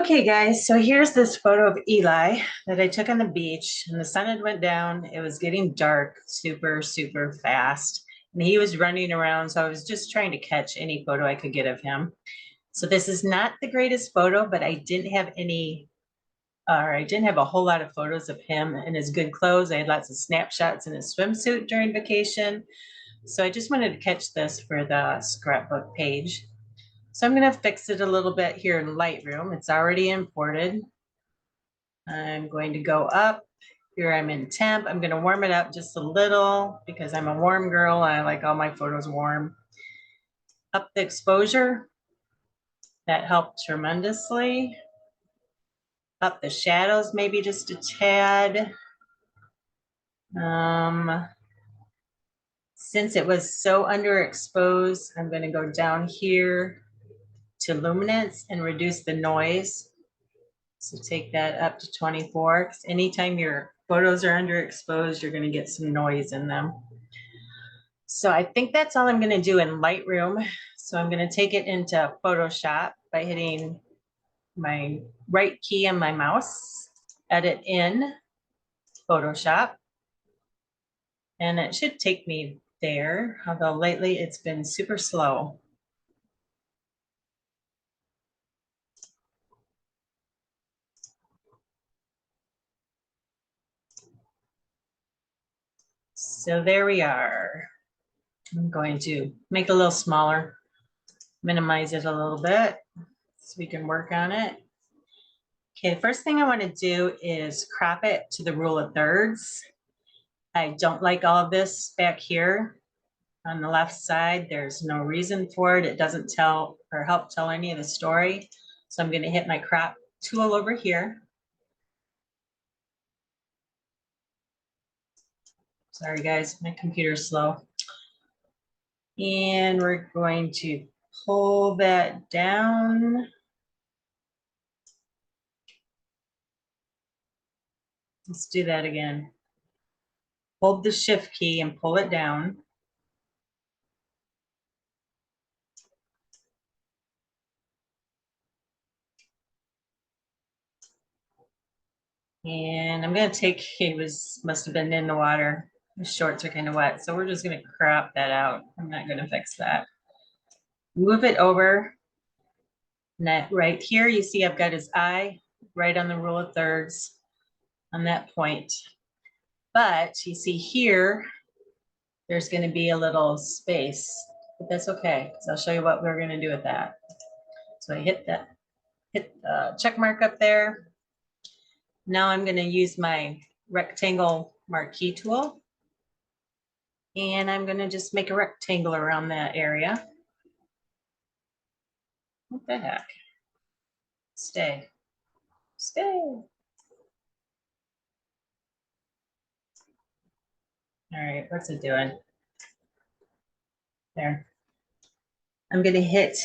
Okay, guys, so here's this photo of Eli that I took on the beach, and the sun had went down. It was getting dark super, super fast, and he was running around, so I was just trying to catch any photo I could get of him. So this is not the greatest photo, but I didn't have a whole lot of photos of him in his good clothes. I had lots of snapshots in his swimsuit during vacation. So I just wanted to catch this for the scrapbook page. So I'm going to fix it a little bit here in Lightroom. It's already imported. I'm going to go up. Here I'm in temp. I'm going to warm it up just a little because I'm a warm girl. I like all my photos warm. Up the exposure. That helped tremendously. Up the shadows maybe just a tad. Since it was so underexposed, I'm going to go down here to luminance and reduce the noise. So take that up to 24, because anytime your photos are underexposed, you're going to get some noise in them. So I think that's all I'm going to do in Lightroom. So I'm going to take it into Photoshop by hitting my right key on my mouse, edit in Photoshop. And it should take me there, although lately it's been super slow. So there we are. I'm going to make it a little smaller, minimize it a little bit so we can work on it. Okay, the first thing I want to do is crop it to the rule of thirds. I don't like all of this back here on the left side. There's no reason for it. It doesn't tell or help tell any of the story. So I'm going to hit my crop tool over here. Sorry guys, my computer's slow. And we're going to pull that down. Let's do that again. Hold the shift key and pull it down. And I'm going to take, must have been in the water. The shorts are kind of wet, so we're just going to crop that out. I'm not going to fix that. Move it over. And right here, you see I've got his eye right on the rule of thirds on that point. But you see here, there's going to be a little space, but that's okay, because I'll show you what we're going to do with that. So I hit the check mark up there. Now I'm going to use my rectangle marquee tool. And I'm going to just make a rectangle around that area. What the heck? Stay. Stay. All right, what's it doing? There. I'm going to hit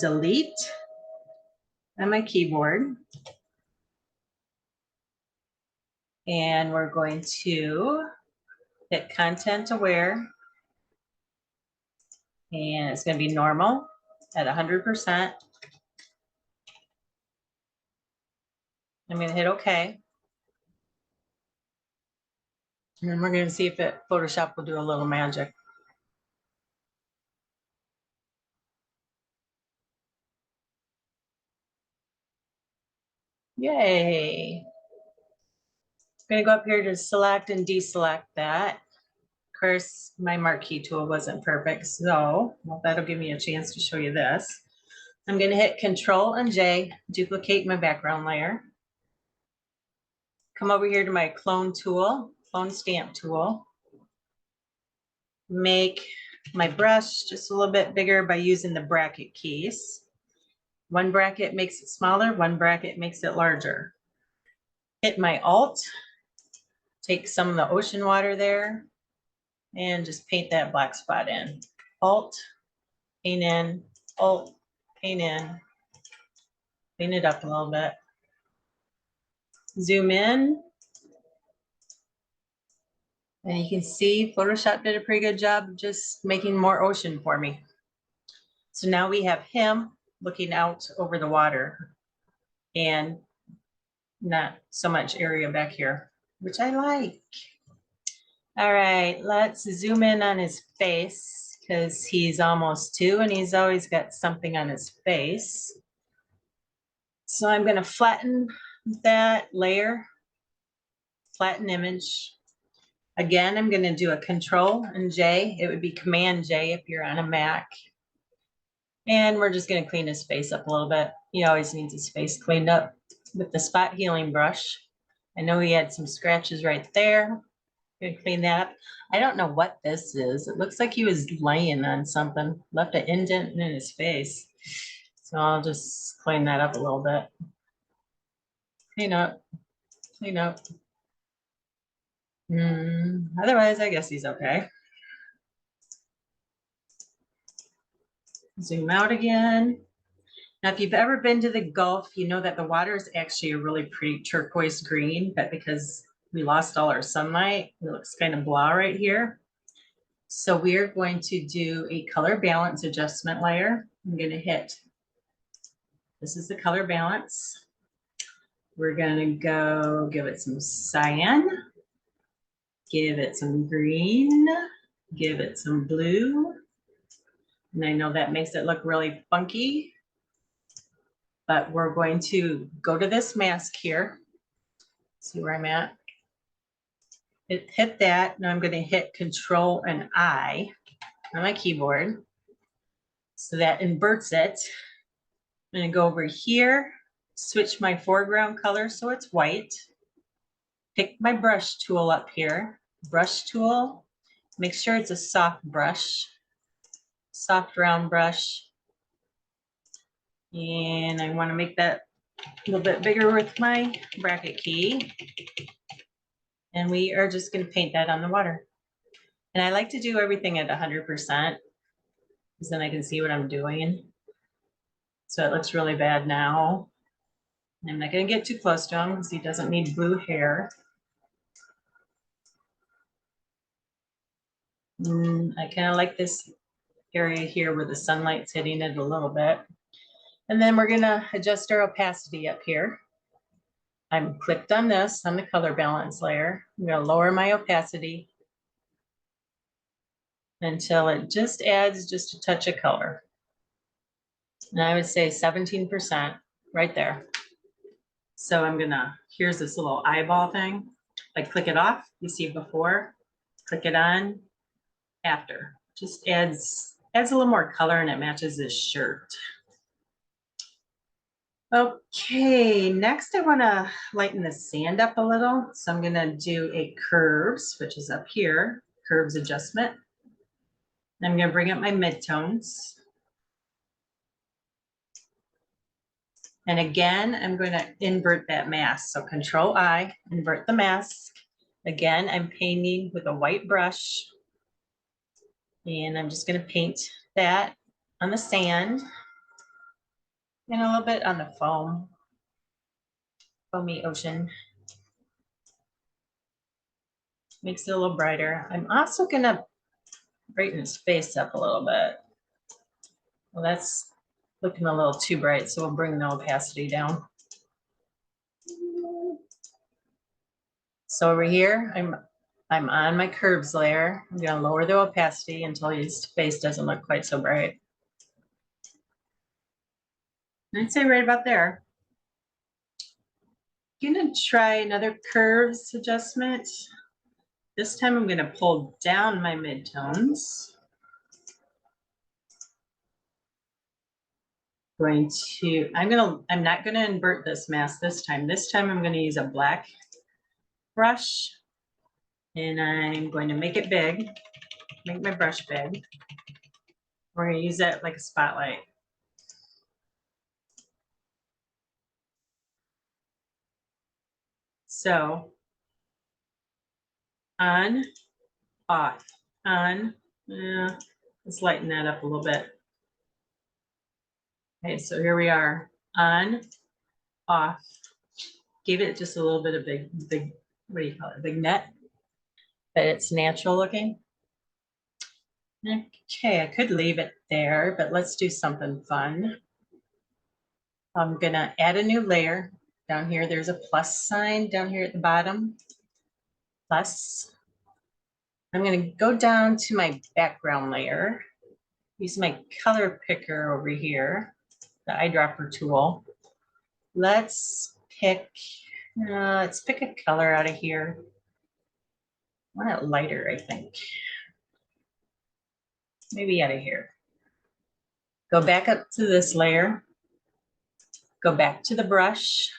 delete on my keyboard. And we're going to hit content aware. And it's going to be normal at 100%. I'm going to hit OK. And then we're going to see if Photoshop will do a little magic. Yay. I'm going to go up here to select and deselect that. Of course, my marquee tool wasn't perfect, so that'll give me a chance to show you this. I'm going to hit Control and J, duplicate my background layer. Come over here to my clone tool, clone stamp tool. Make my brush just a little bit bigger by using the bracket keys. One bracket makes it smaller, one bracket makes it larger. Hit my Alt, take some of the ocean water there, and just paint that black spot in. Alt, paint in, Alt, paint in, clean it up a little bit. Zoom in. And you can see Photoshop did a pretty good job of just making more ocean for me. So now we have him looking out over the water. and not so much area back here, which I like. All right, let's zoom in on his face because he's almost 2 and he's always got something on his face. So I'm going to flatten that layer, flatten image. Again, I'm going to do a Control and J. It would be Command J if you're on a Mac. And we're just going to clean his face up a little bit. He always needs his face cleaned up with the spot healing brush. I know he had some scratches right there. Gonna clean that up. I don't know what this is. It looks like he was laying on something, left an indent in his face. So I'll just clean that up a little bit. Clean up, clean up. Otherwise, I guess he's okay. Zoom out again. Now, if you've ever been to the Gulf, you know that the water is actually a really pretty turquoise green, but because we lost all our sunlight, it looks kind of blah right here. So we're going to do a color balance adjustment layer. I'm going to hit, this is the color balance. We're going to go give it some cyan, give it some green, give it some blue. And I know that makes it look really funky, but we're going to go to this mask here. See where I'm at? Hit that. Now I'm going to hit Control and I on my keyboard. So that inverts it. I'm going to go over here, switch my foreground color so it's white. Pick my brush tool up here, brush tool. Make sure it's a soft brush, soft round brush. And I want to make that a little bit bigger with my bracket key. And we are just going to paint that on the water. And I like to do everything at 100% because then I can see what I'm doing. So it looks really bad now. I'm not going to get too close to him because he doesn't need blue hair. I kind of like this area here where the sunlight's hitting it a little bit. And then we're going to adjust our opacity up here. I'm clicked on this on the color balance layer. I'm going to lower my opacity until it just adds just a touch of color. And I would say 17% right there. So I'm gonna, here's this little eyeball thing. If I click it off, you see before, click it on, after. Just adds a little more color and it matches this shirt. Okay, next I wanna lighten the sand up a little. So I'm gonna do a curves, which is up here, curves adjustment. I'm gonna bring up my midtones. And again, I'm going to invert that mask. So Control I, invert the mask. Again, I'm painting with a white brush. And I'm just going to paint that on the sand and a little bit on the foam, foamy ocean. Makes it a little brighter. I'm also going to brighten his face up a little bit. Well, that's looking a little too bright, so we'll bring the opacity down. So over here, I'm on my curves layer. I'm going to lower the opacity until his face doesn't look quite so bright. I'd say right about there. I'm going to try another curves adjustment. This time I'm going to pull down my midtones. I'm not going to invert this mask this time. This time I'm going to use a black brush and I'm going to make it big, make my brush big. We're going to use that like a spotlight. So on, off, on, let's lighten that up a little bit. Okay, so here we are, on, off. Give it just a little bit of big, what do you call it, big net, but it's natural looking. Okay, I could leave it there, but let's do something fun. I'm gonna add a new layer. Down here, there's a plus sign down here at the bottom. Plus. I'm gonna go down to my background layer. Use my color picker over here, the eyedropper tool. Let's pick a color out of here. I want it lighter, I think. Maybe out of here. Go back up to this layer. Go back to the brush.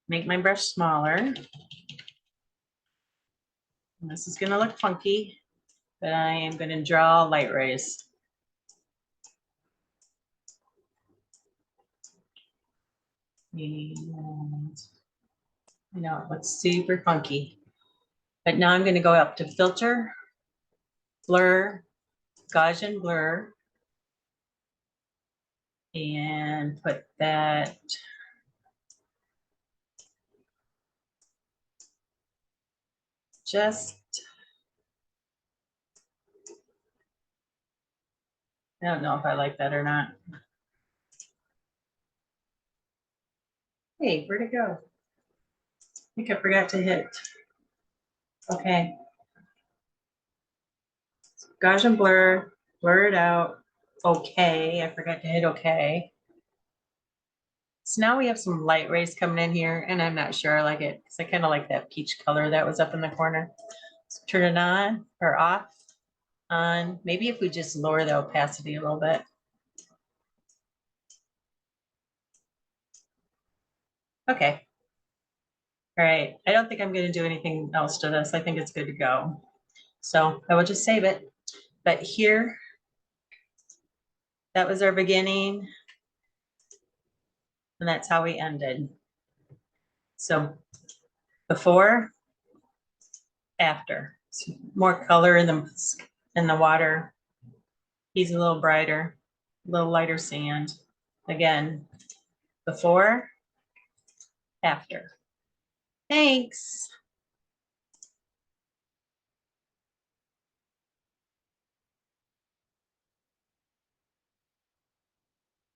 Make my brush smaller. And this is gonna look funky, but I am gonna draw light rays. And I know it looks super funky. But now I'm gonna go up to filter, blur, Gaussian blur, and put that just, I don't know if I like that or not. Hey, where'd it go? I think I forgot to hit. Okay. Gaussian blur, blur it out. Okay, I forgot to hit okay. So now we have some light rays coming in here, and I'm not sure I like it because I kind of like that peach color that was up in the corner. So turn it on or off, on. Maybe if we just lower the opacity a little bit. Okay. All right. I don't think I'm going to do anything else to this. I think it's good to go. So I will just save it. But here, that was our beginning. And that's how we ended. So before, after. So more color in the water. He's a little brighter, a little lighter sand. Again, before, after. Thanks.